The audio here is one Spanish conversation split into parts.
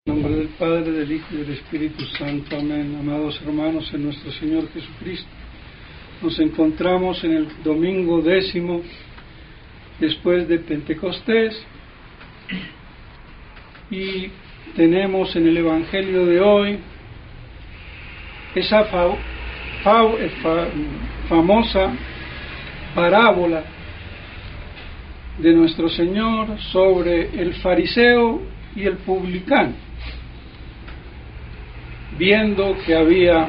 En nombre del Padre, del Hijo y del Espíritu Santo. Amén. Amados hermanos en nuestro Señor Jesucristo, nos encontramos en el domingo 10 después de Pentecostés y tenemos en el Evangelio de hoy esa famosa parábola de nuestro Señor sobre el fariseo y el publicano. Viendo que había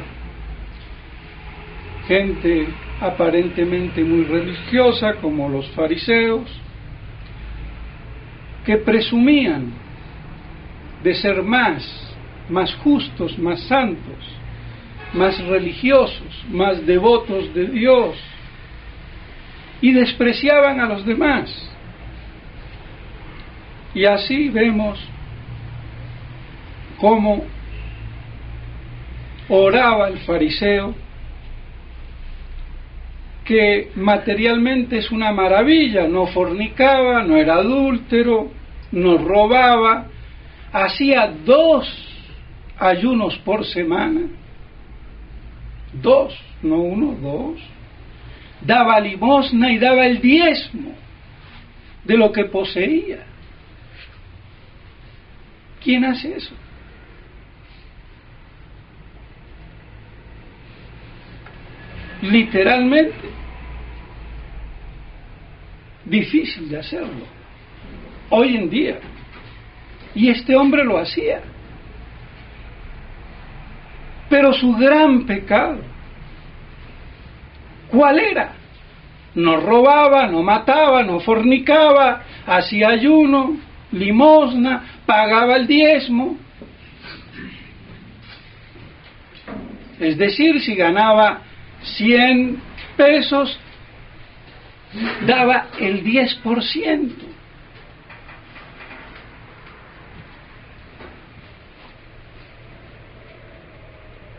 gente aparentemente muy religiosa, como los fariseos, que presumían de ser más justos, más santos, más religiosos, más devotos de Dios, y despreciaban a los demás. Y así vemos cómo oraba el fariseo, que materialmente es una maravilla, no fornicaba, no era adúltero, no robaba, hacía 2 ayunos por semana, 2, no 1, 2, daba limosna y daba el diezmo de lo que poseía. ¿Quién hace eso? Literalmente difícil de hacerlo hoy en día, y este hombre lo hacía. Pero su gran pecado, ¿cuál era? No robaba, no mataba, no fornicaba, hacía ayuno, limosna, pagaba el diezmo. Es decir, si ganaba 100 pesos, daba el 10%.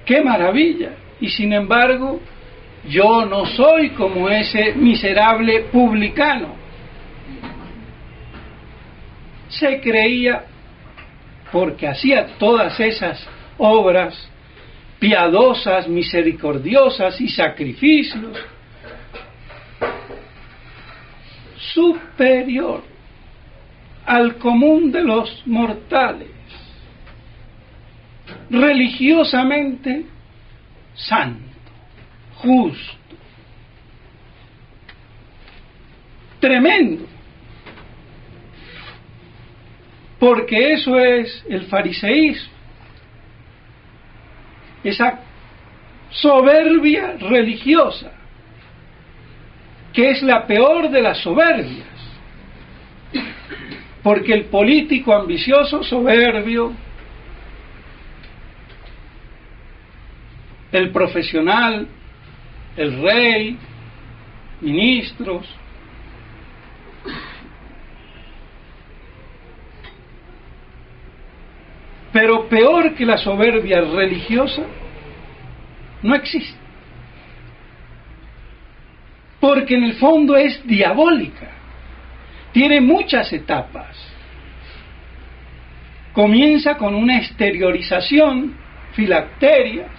¡Qué maravilla! Y sin embargo, yo no soy como ese miserable publicano. Se creía, porque hacía todas esas obras piadosas, misericordiosas y sacrificios, superior al común de los mortales, religiosamente santo, justo, tremendo, porque eso es el fariseísmo, esa soberbia religiosa, que es la peor de las soberbias, porque el político ambicioso, soberbio, el profesional, el rey, ministros, pero peor que la soberbia religiosa no existe, porque en el fondo es diabólica, tiene muchas etapas. Comienza con una exteriorización, filacterias,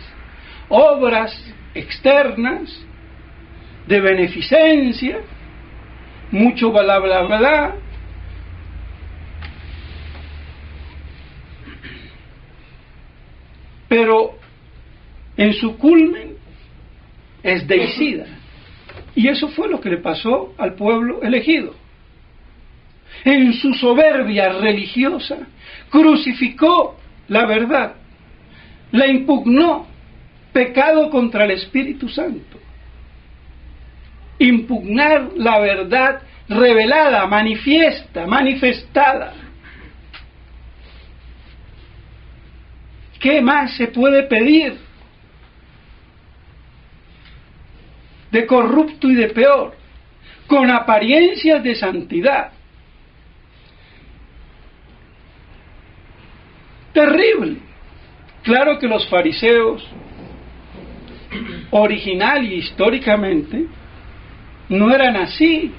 obras externas de beneficencia, mucho bla bla bla, pero en su culmen es deicida. Y eso fue lo que le pasó al pueblo elegido. En su soberbia religiosa crucificó la verdad, la impugnó, pecado contra el Espíritu Santo. Impugnar la verdad revelada, manifiesta, manifestada. ¿Qué más se puede pedir de corrupto y de peor, con apariencias de santidad? Terrible. Claro que los fariseos, original y históricamente, no eran así.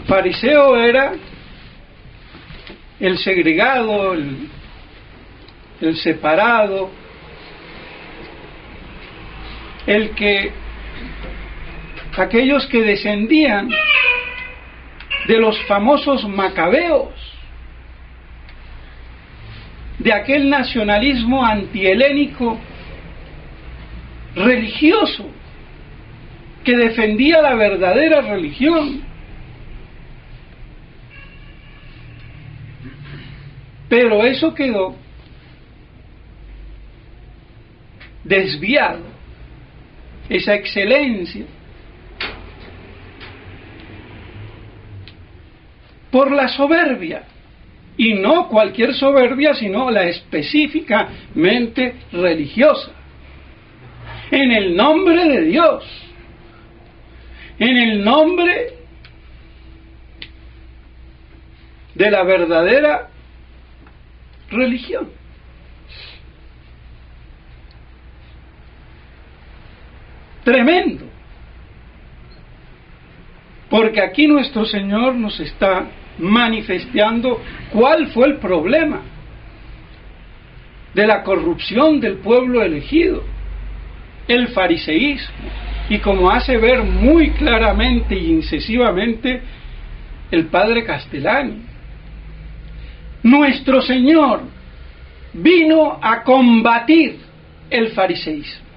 Fariseo era el segregado, el separado, aquellos que descendían de los famosos macabeos, de aquel nacionalismo antihelénico religioso que defendía la verdadera religión. Pero eso quedó desviado, esa excelencia, por la soberbia, y no cualquier soberbia, sino la específicamente religiosa, en el nombre de Dios, en el nombre de la verdadera religión. Tremendo, porque aquí nuestro Señor nos está manifestando cuál fue el problema de la corrupción del pueblo elegido, el fariseísmo, y como hace ver muy claramente y incisivamente el padre Castellani, nuestro Señor vino a combatir el fariseísmo.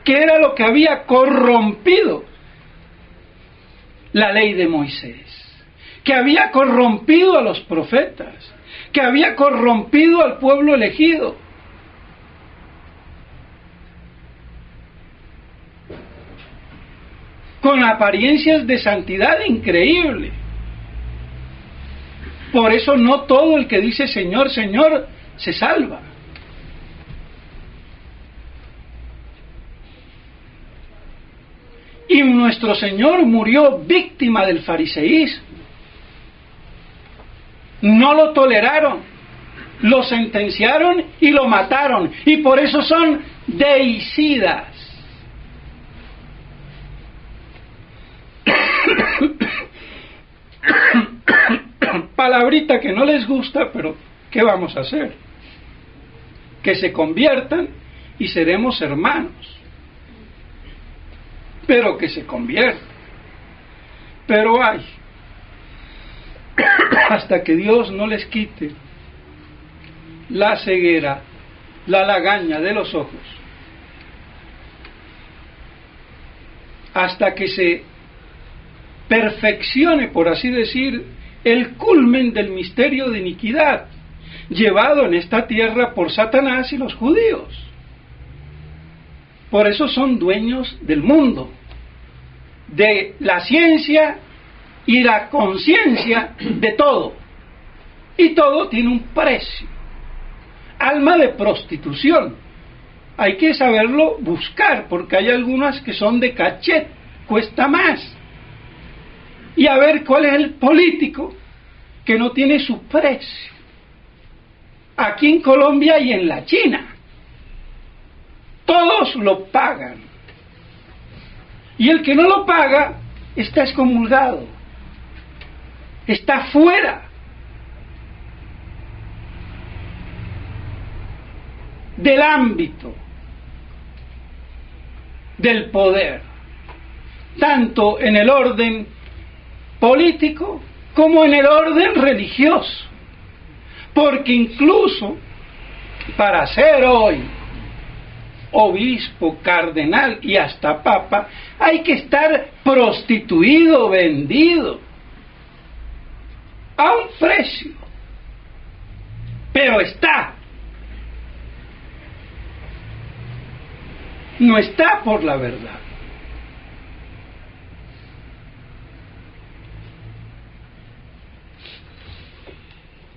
Que era lo que había corrompido la ley de Moisés, que había corrompido a los profetas, que había corrompido al pueblo elegido. Con apariencias de santidad increíble. Por eso no todo el que dice Señor, Señor, se salva. Y nuestro Señor murió víctima del fariseísmo. No lo toleraron, lo sentenciaron y lo mataron. Y por eso son deicidas. Palabrita que no les gusta, pero ¿qué vamos a hacer? Que se conviertan y seremos hermanos. Pero que se conviertan. Pero hay, hasta que Dios no les quite la ceguera, la lagaña de los ojos, hasta que se perfeccione, por así decir, el culmen del misterio de iniquidad llevado en esta tierra por Satanás y los judíos. Por eso son dueños del mundo, de la ciencia y la conciencia de todo. Y todo tiene un precio. Alma de prostitución. Hay que saberlo buscar, porque hay algunas que son de cachet, cuesta más. Y a ver cuál es el político que no tiene su precio. Aquí en Colombia y en la China. Todos lo pagan. Y el que no lo paga está excomulgado. Está fuera del ámbito del poder, tanto en el orden político como en el orden religioso. Porque incluso para ser hoy obispo, cardenal y hasta papa, hay que estar prostituido, vendido a un precio. Pero está. No está por la verdad.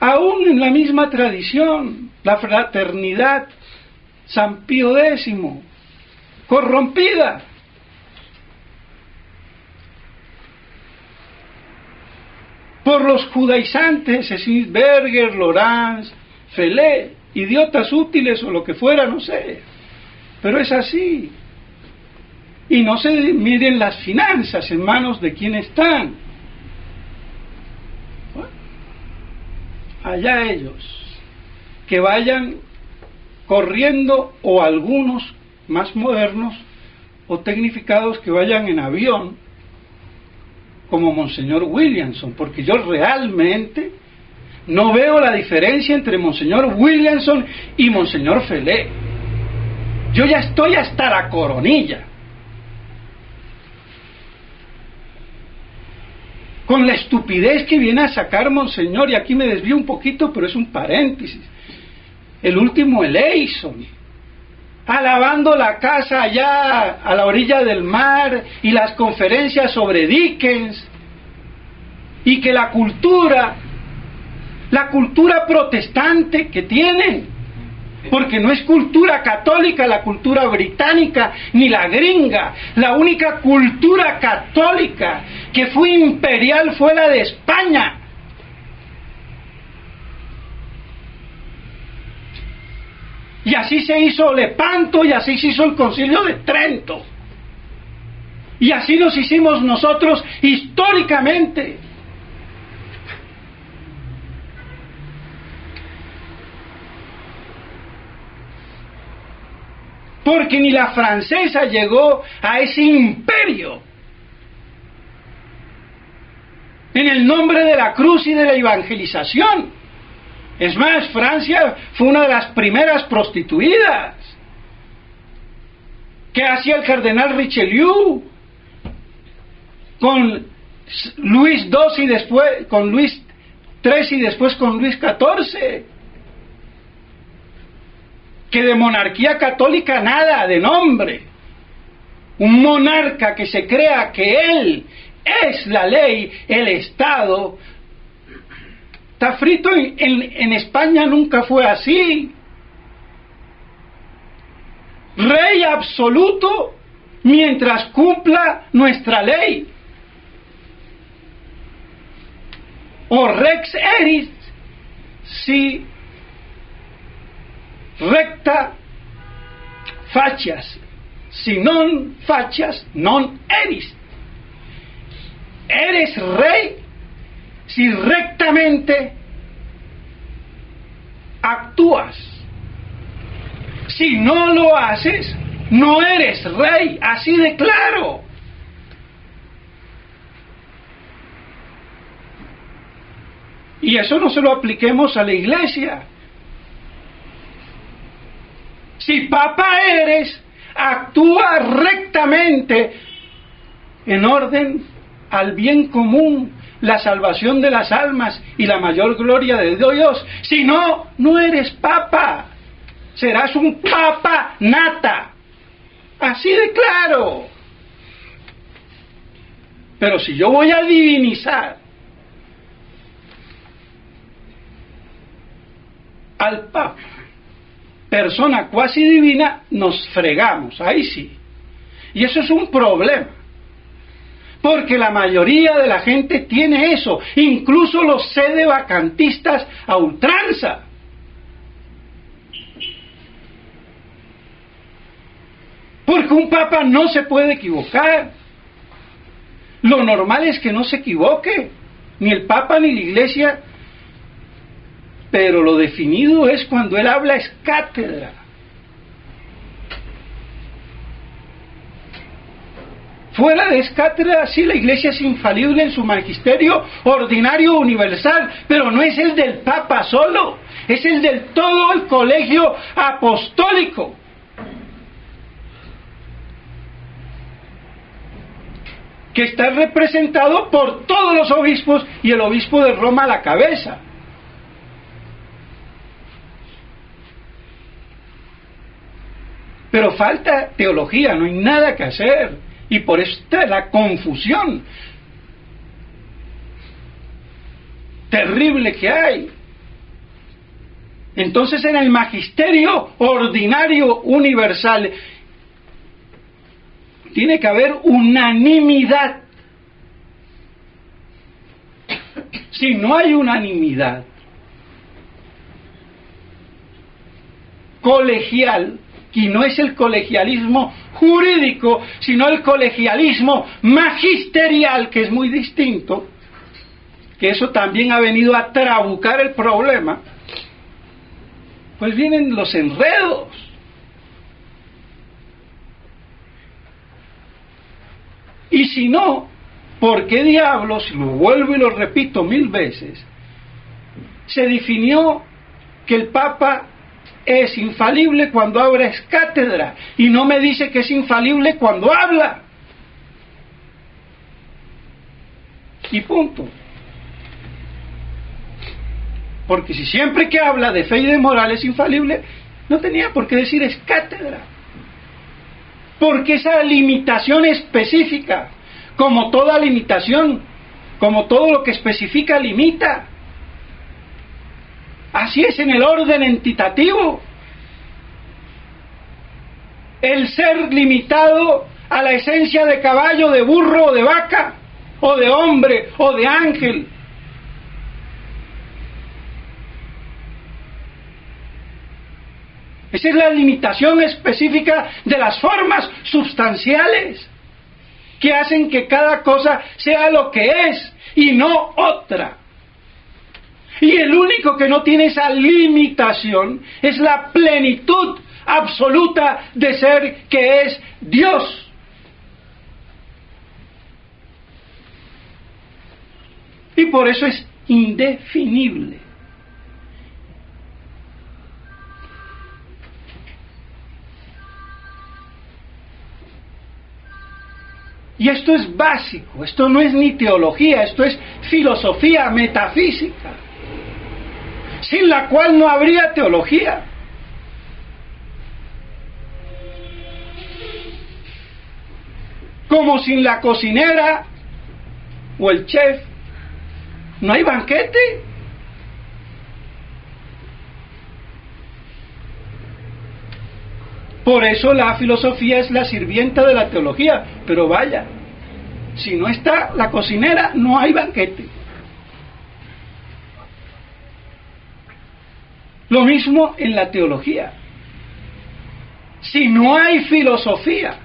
Aún en la misma tradición, la fraternidad, San Pío X, corrompida. Por los judaizantes, Cecil Berger, Lorenz, Felé, idiotas útiles o lo que fuera, no sé. Pero es así. Y no se miren las finanzas en manos de quién están. allá ellos, que vayan corriendo, o algunos más modernos o tecnificados que vayan en avión, como Monseñor Williamson, porque yo realmente no veo la diferencia entre Monseñor Williamson y Monseñor Felé. Yo ya estoy hasta la coronilla con la estupidez que viene a sacar Monseñor, y aquí me desvío un poquito, pero es un paréntesis. El último Eleison, alabando la casa allá a la orilla del mar, y las conferencias sobre Dickens, y que la cultura protestante que tienen, porque no es cultura católica la cultura británica ni la gringa, la única cultura católica que fue imperial fue la de España. Y así se hizo Lepanto, y así se hizo el Concilio de Trento, y así nos hicimos nosotros históricamente. Porque ni la francesa llegó a ese imperio en el nombre de la cruz y de la evangelización. Es más, Francia fue una de las primeras prostituidas. ¿Qué hacía el cardenal Richelieu con Luis II y después con Luis III y después con Luis XIV? Que de monarquía católica nada, de nombre. Un monarca que se crea que él es la ley, el Estado. Está frito. En España nunca fue así. Rey absoluto mientras cumpla nuestra ley. O rex eris si recta facias, si non facias non eris. Eres rey si rectamente actúas. Si no lo haces, no eres rey, así de claro. Y eso no se lo apliquemos a la iglesia. Si papa eres, actúa rectamente en orden al bien común, la salvación de las almas y la mayor gloria de Dios. Si no, no eres papa. Serás un papa nata. Así de claro. Pero si yo voy a divinizar al papa, persona cuasi divina, nos fregamos, ahí sí. Y eso es un problema, porque la mayoría de la gente tiene eso, incluso los sedevacantistas a ultranza. Porque un papa no se puede equivocar. Lo normal es que no se equivoque, ni el papa ni la iglesia. Pero lo definido es cuando él habla es cátedra. Fuera de cátedra, sí, la iglesia es infalible en su magisterio ordinario universal, pero no es el del papa solo, es el del todo el colegio apostólico. Que está representado por todos los obispos y el obispo de Roma a la cabeza. Pero falta teología, no hay nada que hacer, y por eso está la confusión terrible que hay. Entonces, en el magisterio ordinario universal tiene que haber unanimidad. Si no hay unanimidad colegial, y no es el colegialismo jurídico, sino el colegialismo magisterial, que es muy distinto, que eso también ha venido a trabucar el problema, pues vienen los enredos. Y si no, ¿por qué diablos, lo vuelvo y lo repito 1000 veces, se definió que el Papa es infalible cuando abre cátedra y no me dice que es infalible cuando habla? Y punto. Porque si siempre que habla de fe y de moral es infalible, no tenía por qué decir es cátedra. Porque esa limitación específica, como toda limitación, como todo lo que especifica, limita. Así es en el orden entitativo. El ser limitado a la esencia de caballo, de burro o de vaca, o de hombre o de ángel. Esa es la limitación específica de las formas substanciales que hacen que cada cosa sea lo que es y no otra. Y el único que no tiene esa limitación es la plenitud absoluta de ser, que es Dios. Y por eso es indefinible. Y esto es básico, esto no es ni teología, esto es filosofía metafísica, sin la cual no habría teología. Como sin la cocinera o el chef no hay banquete. Por eso la filosofía es la sirvienta de la teología. Pero vaya, si no está la cocinera, no hay banquete. Lo mismo en la teología. Si no hay filosofía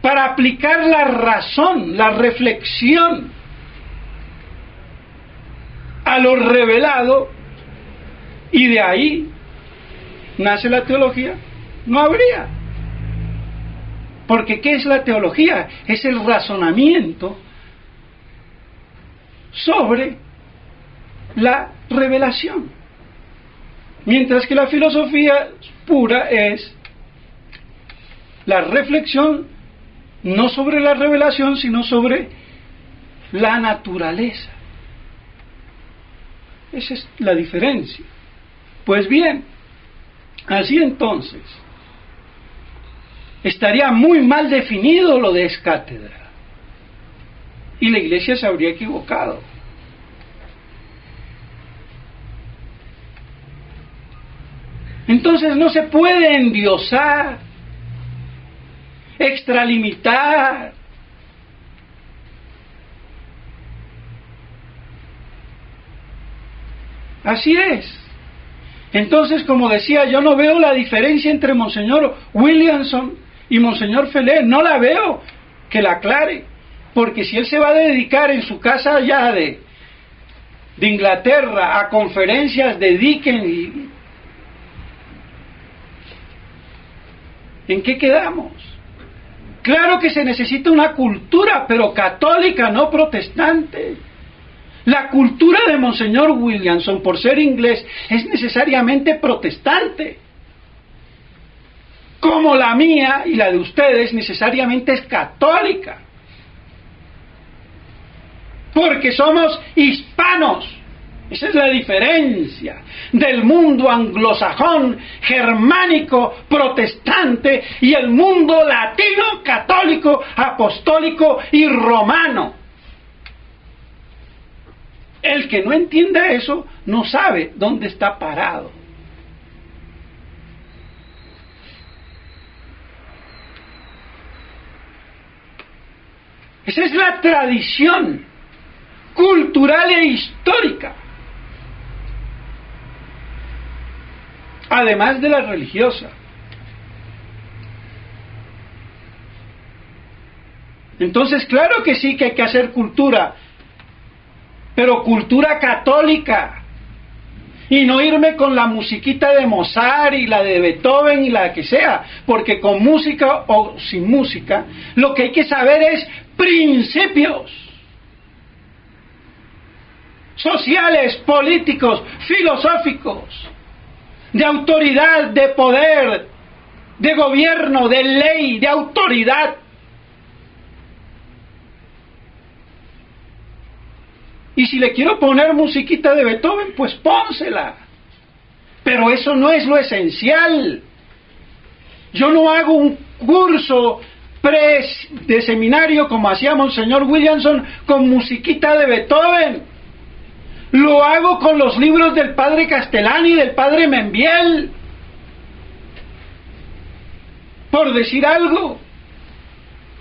para aplicar la razón, la reflexión a lo revelado, y de ahí nace la teología, no habría. Porque ¿qué es la teología? Es el razonamiento sobre la revelación. Mientras que la filosofía pura es la reflexión no sobre la revelación, sino sobre la naturaleza. Esa es la diferencia. Pues bien, así entonces, estaría muy mal definido lo de cátedra. Y la Iglesia se habría equivocado. Entonces no se puede endiosar, extralimitar. Así es. Entonces, como decía, yo no veo la diferencia entre Monseñor Williamson y Monseñor Felé, no la veo, que la aclare, porque si él se va a dedicar en su casa allá de Inglaterra a conferencias de Dickens, ¿en qué quedamos? Claro que se necesita una cultura, pero católica, no protestante. La cultura de Monseñor Williamson, por ser inglés, es necesariamente protestante. Como la mía y la de ustedes necesariamente es católica. Porque somos hispanos. Esa es la diferencia del mundo anglosajón, germánico, protestante y el mundo latino, católico, apostólico y romano. El que no entienda eso no sabe dónde está parado. Esa es la tradición cultural e histórica, además de la religiosa. Entonces, claro que sí que hay que hacer cultura, pero cultura católica. Y no irme con la musiquita de Mozart y la de Beethoven y la que sea, porque con música o sin música, lo que hay que saber es principios sociales, políticos, filosóficos, de autoridad, de poder, de gobierno, de ley, de autoridad. Y si le quiero poner musiquita de Beethoven, pues pónsela. Pero eso no es lo esencial. Yo no hago un curso de seminario como hacía Monseñor Williamson con musiquita de Beethoven. Lo hago con los libros del padre Castellani y del padre Membiel, por decir algo,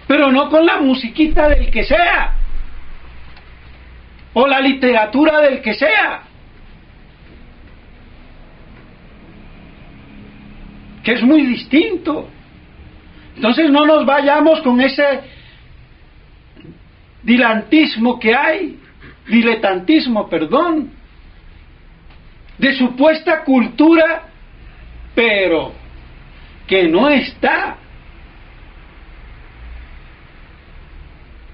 pero no con la musiquita del que sea, o la literatura del que sea, que es muy distinto. Entonces no nos vayamos con ese diletantismo que hay, de supuesta cultura, pero que no está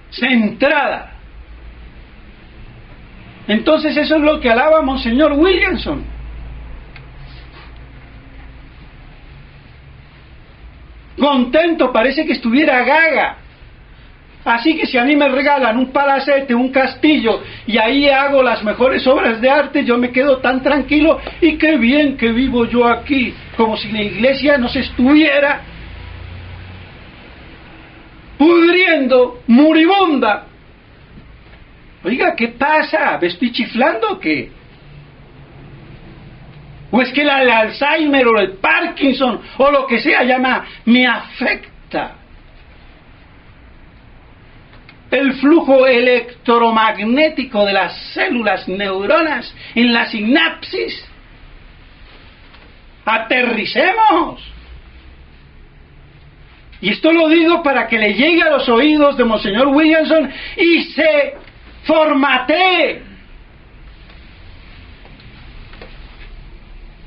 centrada. Entonces eso es lo que alaba Monseñor Williamson. Contento, parece que estuviera gaga. Así que si a mí me regalan un palacete, un castillo, y ahí hago las mejores obras de arte, yo me quedo tan tranquilo, y qué bien que vivo yo aquí, como si la iglesia no se estuviera pudriendo, moribunda. Oiga, ¿qué pasa? ¿Me estoy chiflando o qué? ¿O es que el Alzheimer o el Parkinson o lo que sea me afecta? El flujo electromagnético de las células, neuronas, en la sinapsis. Aterricemos. Y esto lo digo para que le llegue a los oídos de Monseñor Williamson y se formatee.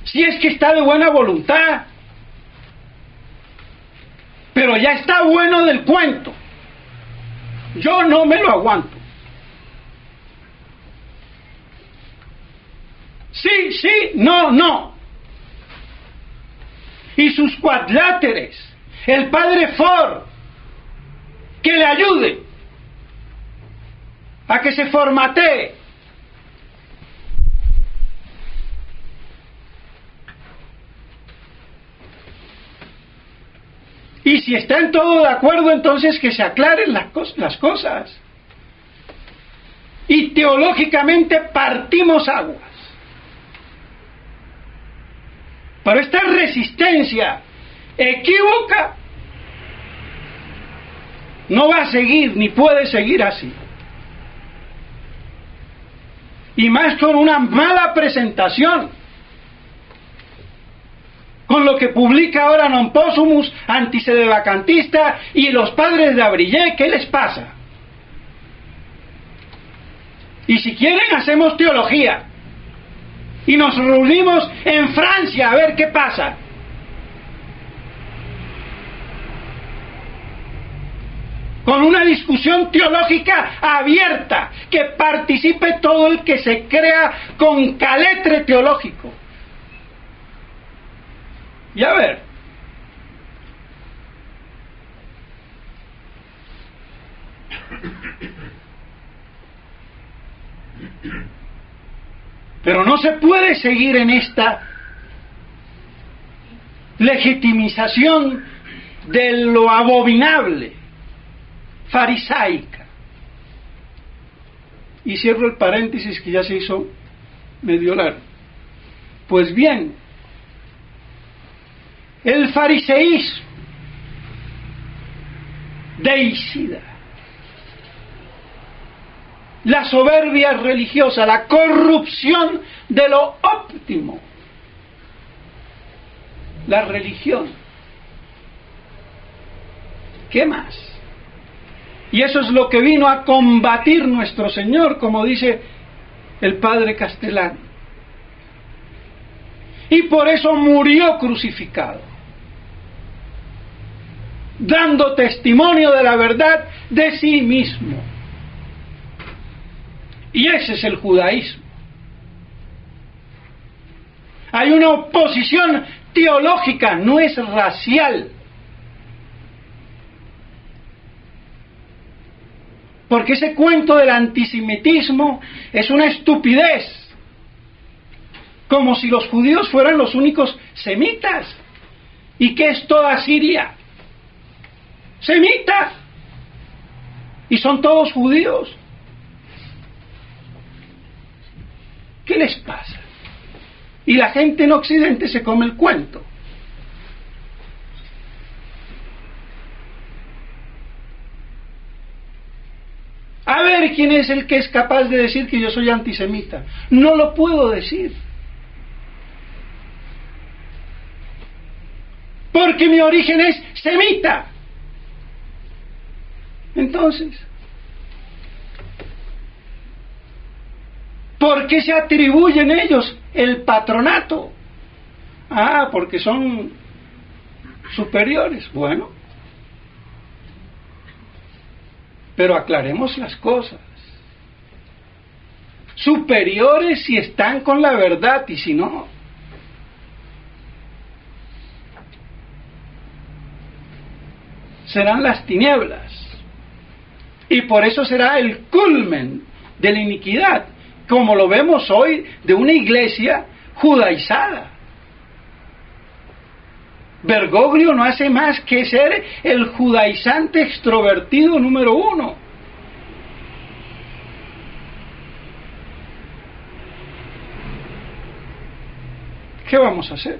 Si es que está de buena voluntad. Pero ya está bueno del cuento. Yo no me lo aguanto. Sí, sí, no, no. Y sus cuadláteres, el padre Ford, que le ayude a que se formatee. Y si están todos de acuerdo, entonces que se aclaren las cosas. Y teológicamente partimos aguas. Pero esta resistencia equívoca no va a seguir, ni puede seguir así. Y más con una mala presentación. Con lo que publica ahora Non Possumus, antisedevacantista, y los padres de Abrillé, ¿qué les pasa? Y si quieren hacemos teología, y nos reunimos en Francia a ver qué pasa. Con una discusión teológica abierta, que participe todo el que se crea con caletre teológico. Y a ver, pero no se puede seguir en esta legitimización de lo abominable, farisaica. Y cierro el paréntesis que ya se hizo medio largo. Pues bien, el fariseísmo deicida, la soberbia religiosa, la corrupción de lo óptimo, la religión. ¿Qué más? Y eso es lo que vino a combatir nuestro Señor, como dice el Padre Castellano. Y por eso murió crucificado, dando testimonio de la verdad de sí mismo. Y ese es el judaísmo. Hay una oposición teológica, no es racial. Porque ese cuento del antisemitismo es una estupidez. Como si los judíos fueran los únicos semitas. ¿Y qué es toda Siria? Semita. Y son todos judíos. ¿Qué les pasa? Y la gente en Occidente se come el cuento. A ver quién es el que es capaz de decir que yo soy antisemita. No lo puedo decir. Porque mi origen es semita. Entonces, ¿por qué se atribuyen ellos el patronato? Ah, porque son superiores. Bueno, pero aclaremos las cosas. Superiores si están con la verdad y si no. Serán las tinieblas. Y por eso será el culmen de la iniquidad, como lo vemos hoy de una iglesia judaizada. Bergoglio no hace más que ser el judaizante extrovertido número 1. ¿Qué vamos a hacer?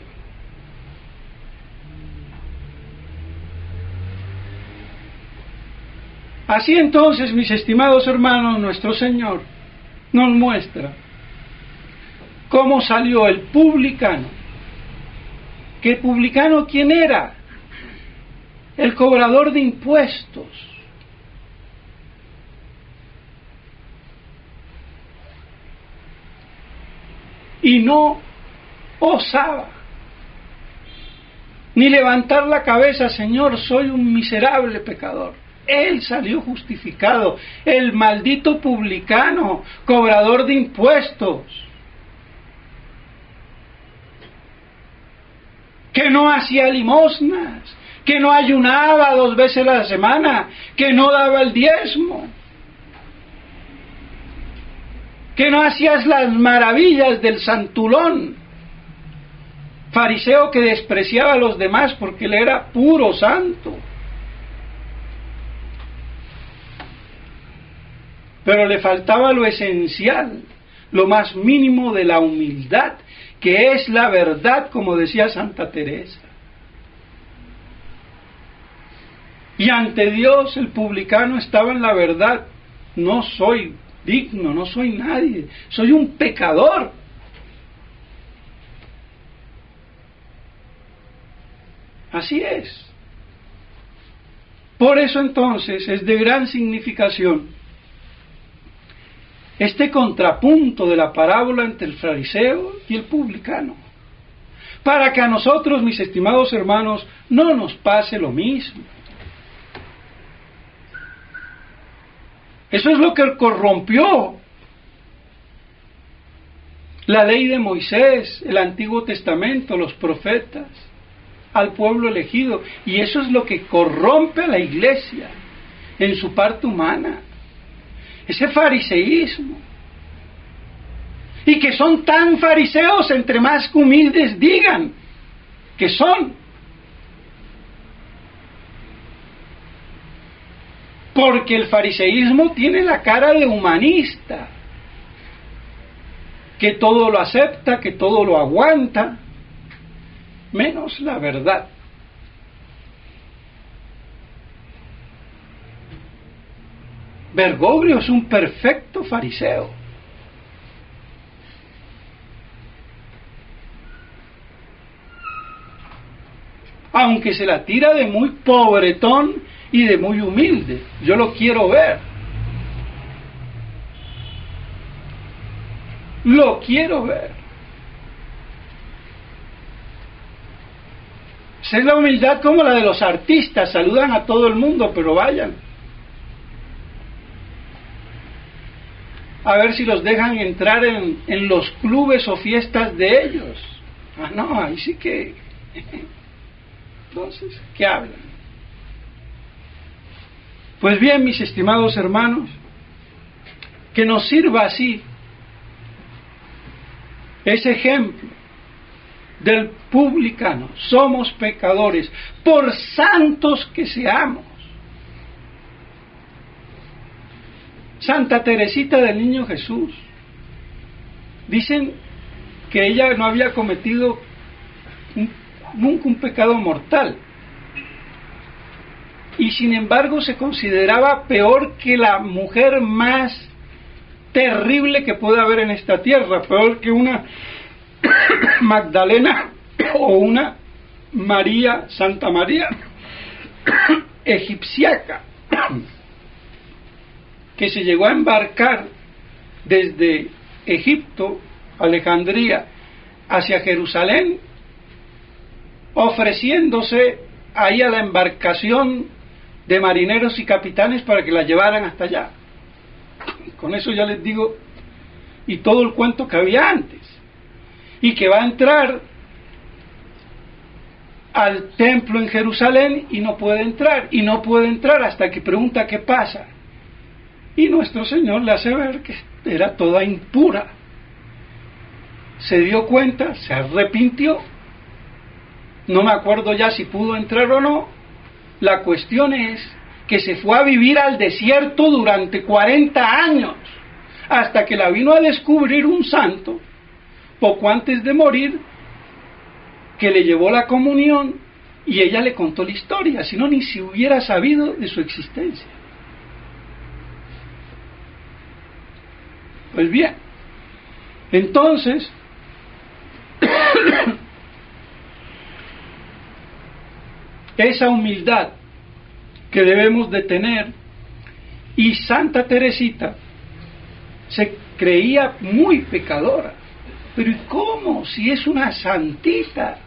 Así entonces, mis estimados hermanos, nuestro Señor nos muestra cómo salió el publicano. ¿Qué publicano quién era? El cobrador de impuestos. Y no osaba ni levantar la cabeza: Señor, soy un miserable pecador. Él salió justificado, el maldito publicano, cobrador de impuestos, que no hacía limosnas, que no ayunaba 2 veces a la semana, que no daba el diezmo, que no hacía las maravillas del santulón, fariseo que despreciaba a los demás porque él era puro santo. Pero le faltaba lo esencial, lo más mínimo de la humildad, que es la verdad, como decía Santa Teresa. Y ante Dios el publicano estaba en la verdad: no soy digno, no soy nadie, soy un pecador. Así es. Por eso entonces es de gran significación este contrapunto de la parábola entre el fariseo y el publicano, para que a nosotros, mis estimados hermanos, no nos pase lo mismo. Eso es lo que corrompió la ley de Moisés, el Antiguo Testamento, los profetas, al pueblo elegido, y eso es lo que corrompe a la iglesia en su parte humana. Ese fariseísmo. Y que son tan fariseos, entre más humildes digan que son. Porque el fariseísmo tiene la cara de humanista, que todo lo acepta, que todo lo aguanta, menos la verdad. Bergoglio es un perfecto fariseo. Aunque se la tira de muy pobretón y de muy humilde. Yo lo quiero ver. Lo quiero ver. Esa es la humildad como la de los artistas, saludan a todo el mundo, pero vayan a ver si los dejan entrar en los clubes o fiestas de ellos. Ah, no, ahí sí que... Entonces, ¿qué hablan? Pues bien, mis estimados hermanos, que nos sirva así ese ejemplo del publicano. Somos pecadores, por santos que seamos. Santa Teresita del Niño Jesús, dicen que ella no había cometido nunca un pecado mortal, y sin embargo se consideraba peor que la mujer más terrible que puede haber en esta tierra, peor que una Magdalena o una María, Santa María egipciaca, que se llegó a embarcar desde Egipto, Alejandría, hacia Jerusalén, ofreciéndose ahí a la embarcación de marineros y capitanes para que la llevaran hasta allá. Con eso ya les digo, y todo el cuento que había antes, y que va a entrar al templo en Jerusalén y no puede entrar hasta que pregunta qué pasa, y nuestro Señor le hace ver que era toda impura. Se dio cuenta, se arrepintió, no me acuerdo ya si pudo entrar o no. La cuestión es que se fue a vivir al desierto durante 40 años, hasta que la vino a descubrir un santo, poco antes de morir, que le llevó la comunión, y ella le contó la historia, si no, ni se hubiera sabido de su existencia. Pues bien, entonces, esa humildad que debemos de tener, y Santa Teresita se creía muy pecadora, pero ¿y cómo? Si es una santita.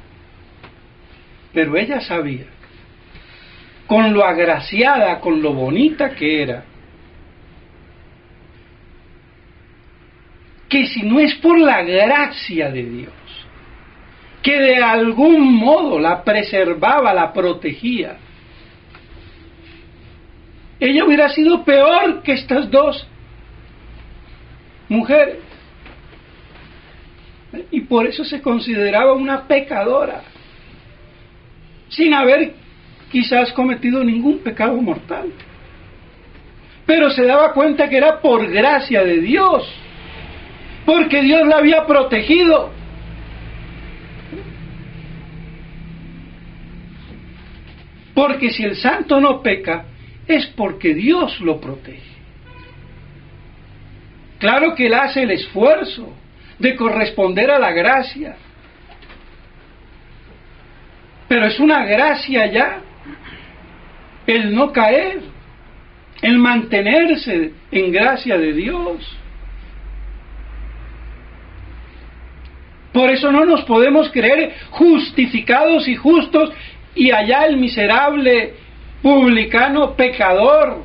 Pero ella sabía, con lo agraciada, con lo bonita que era, que si no es por la gracia de Dios, que de algún modo la preservaba, la protegía, ella hubiera sido peor que estas dos mujeres. Y por eso se consideraba una pecadora, sin haber quizás cometido ningún pecado mortal. Pero se daba cuenta que era por gracia de Dios, porque Dios la había protegido. Porque si el santo no peca, es porque Dios lo protege. Claro que él hace el esfuerzo de corresponder a la gracia, pero es una gracia ya el no caer, el mantenerse en gracia de Dios. Por eso no nos podemos creer justificados y justos, y allá el miserable publicano pecador,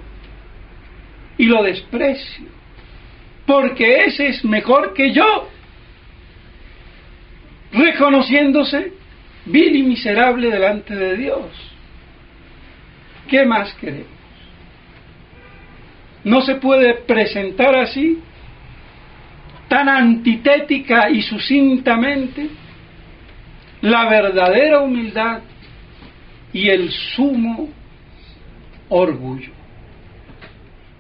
y lo desprecio, porque ese es mejor que yo, reconociéndose vil y miserable delante de Dios. ¿Qué más queremos? No se puede presentar así, tan antitética y sucintamente, la verdadera humildad y el sumo orgullo.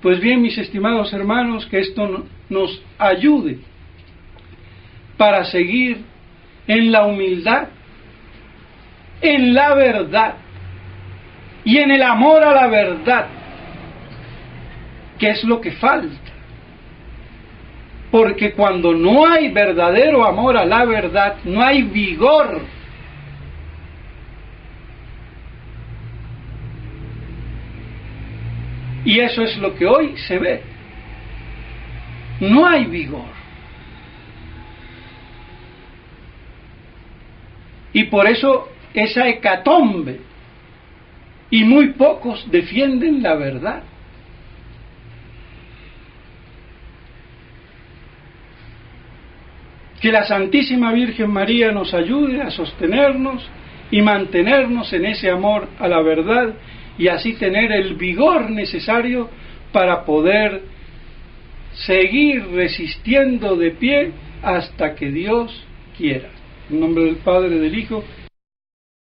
Pues bien, mis estimados hermanos, que esto nos ayude para seguir en la humildad, en la verdad y en el amor a la verdad, que es lo que falta. Porque cuando no hay verdadero amor a la verdad, no hay vigor. Y eso es lo que hoy se ve. No hay vigor. Y por eso esa hecatombe. Y muy pocos defienden la verdad. Que la Santísima Virgen María nos ayude a sostenernos y mantenernos en ese amor a la verdad y así tener el vigor necesario para poder seguir resistiendo de pie hasta que Dios quiera. En nombre del Padre, del Hijo